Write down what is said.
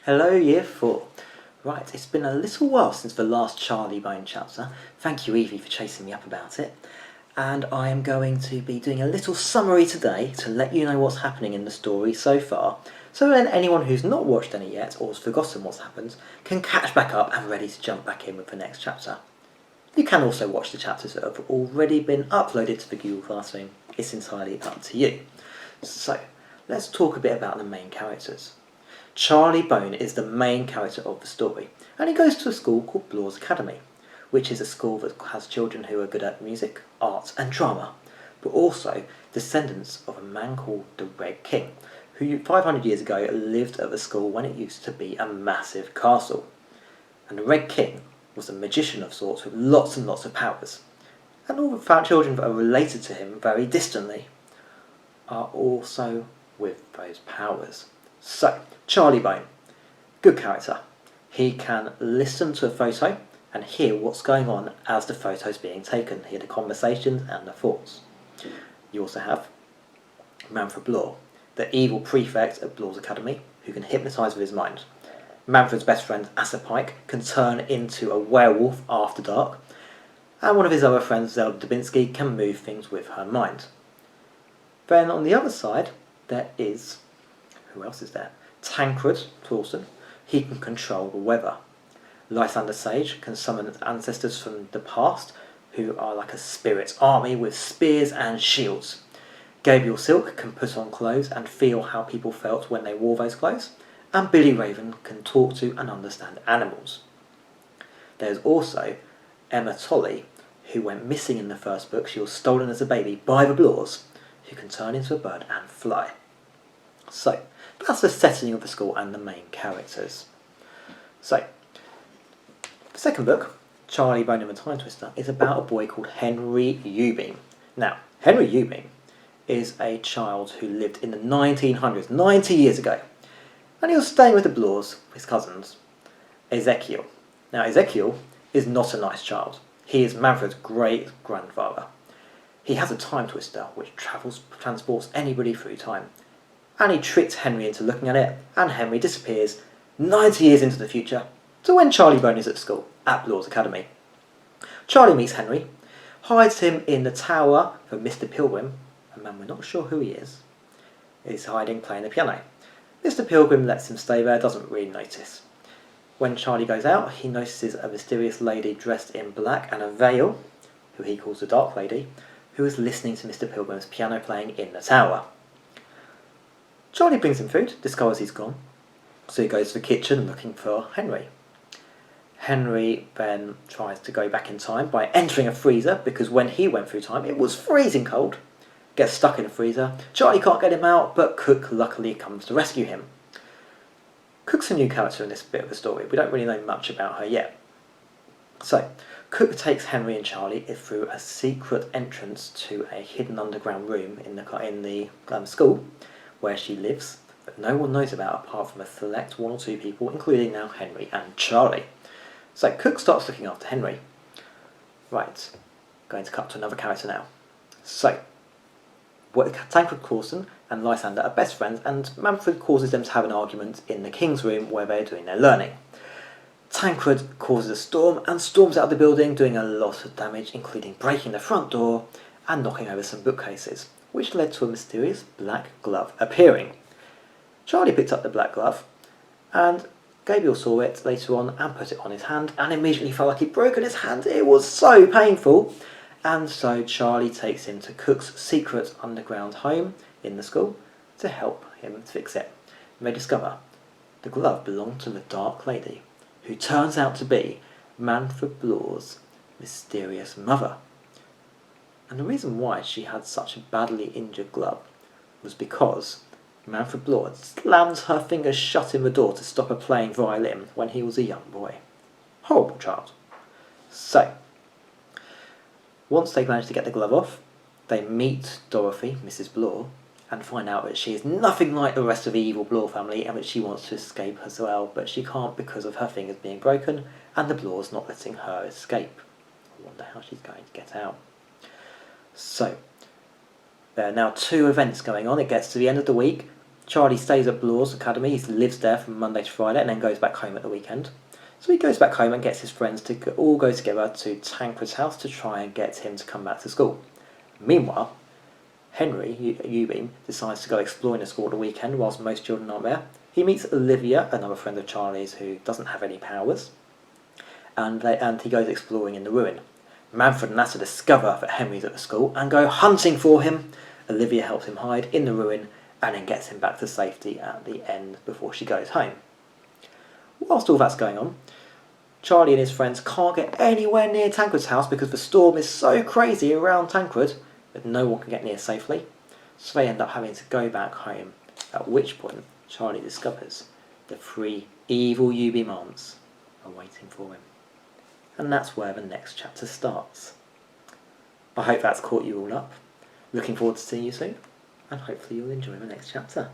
Hello, Year 4. Right, it's been a little while since the last Charlie Bone chapter. Thank you, Evie, for chasing me up about it. And I am going to be doing a little summary today to let you know what's happening in the story so far, so then anyone who's not watched any yet or has forgotten what's happened can catch back up and ready to jump back in with the next chapter. You can also watch the chapters that have already been uploaded to the Google Classroom. It's entirely up to you. So, let's talk a bit about the main characters. Charlie Bone is the main character of the story, and he goes to a school called Blaw's Academy, which is a school that has children who are good at music, art and drama, but also descendants of a man called the Red King, who 500 years ago lived at the school when it used to be a massive castle. And the Red King was a magician of sorts with lots and lots of powers, and all the children that are related to him very distantly are also with those powers. So, Charlie Bone, good character. He can listen to a photo and hear what's going on as the photo's being taken, hear the conversations and the thoughts. You also have Manfred Bloor, the evil prefect at Blaw's Academy, who can hypnotise with his mind. Manfred's best friend, Asa Pike, can turn into a werewolf after dark, and one of his other friends, Zelda Dubinsky, can move things with her mind. Then on the other side, there is... who else is there? Tancred Coulson. He can control the weather. Lysander Sage can summon ancestors from the past who are like a spirit army with spears and shields. Gabriel Silk can put on clothes and feel how people felt when they wore those clothes. And Billy Raven can talk to and understand animals. There's also Emma Tolley, who went missing in the first book. She was stolen as a baby by the Blaw's, who can turn into a bird and fly. So, that's the setting of the school and the main characters. So, the second book, Charlie Bone and the Time Twister, is about a boy called Henry Eubeam. Now, Henry Eubeam is a child who lived in the 1900s, 90 years ago, and he was staying with the Blaw's, his cousins, Ezekiel. Now, Ezekiel is not a nice child. He is Manfred's great-grandfather. He has a time twister which transports anybody through time. And he tricked Henry into looking at it, and Henry disappears 90 years into the future to when Charlie Bone is at school at Blaw's Academy. Charlie meets Henry, hides him in the tower for Mr. Pilgrim, a man we're not sure who he is hiding playing the piano. Mr. Pilgrim lets him stay there, doesn't really notice. When Charlie goes out, he notices a mysterious lady dressed in black and a veil, who he calls the Dark Lady, who is listening to Mr. Pilgrim's piano playing in the tower. Charlie brings him food, discovers he's gone, so he goes to the kitchen looking for Henry. Henry then tries to go back in time by entering a freezer, because when he went through time it was freezing cold. Gets stuck in a freezer. Charlie can't get him out, but Cook luckily comes to rescue him. Cook's a new character in this bit of the story. We don't really know much about her yet. So, Cook takes Henry and Charlie through a secret entrance to a hidden underground room in the school, where she lives, but no one knows about apart from a select one or two people, including now Henry and Charlie. So Cook starts looking after Henry. Right, going to cut to another character now. So, Tancred Coulson and Lysander are best friends, and Manfred causes them to have an argument in the King's room where they're doing their learning. Tancred causes a storm and storms out of the building, doing a lot of damage, including breaking the front door and knocking over some bookcases, which led to a mysterious black glove appearing. Charlie picked up the black glove, and Gabriel saw it later on and put it on his hand, and immediately felt like he'd broken his hand. It was so painful. And so Charlie takes him to Cook's secret underground home in the school to help him fix it. And they discover the glove belonged to the Dark Lady, who turns out to be Manfred Blaw's mysterious mother. And the reason why she had such a badly injured glove was because Manfred Bloor had slammed her fingers shut in the door to stop her playing violin when he was a young boy. Horrible child. So, once they manage to get the glove off, they meet Dorothy, Mrs. Bloor, and find out that she is nothing like the rest of the evil Bloor family and that she wants to escape as well, but she can't because of her fingers being broken and the Bloors not letting her escape. I wonder how she's going to get out. So, there are now two events going on. It gets to the end of the week. Charlie stays at Blaw's Academy. He lives there from Monday to Friday and then goes back home at the weekend. So he goes back home and gets his friends to all go together to Tancred's house to try and get him to come back to school. Meanwhile, Henry, Eubeam, decides to go exploring the school at the weekend whilst most children aren't there. He meets Olivia, another friend of Charlie's who doesn't have any powers, and he goes exploring in the ruin. Manfred and Nasa discover that Henry's at the school and go hunting for him. Olivia helps him hide in the ruin and then gets him back to safety at the end before she goes home. Whilst all that's going on, Charlie and his friends can't get anywhere near Tancred's house because the storm is so crazy around Tancred that no one can get near safely. So they end up having to go back home, at which point Charlie discovers the 3 evil Eubeam aunts are waiting for him. And that's where the next chapter starts. I hope that's caught you all up. Looking forward to seeing you soon, and hopefully you'll enjoy the next chapter.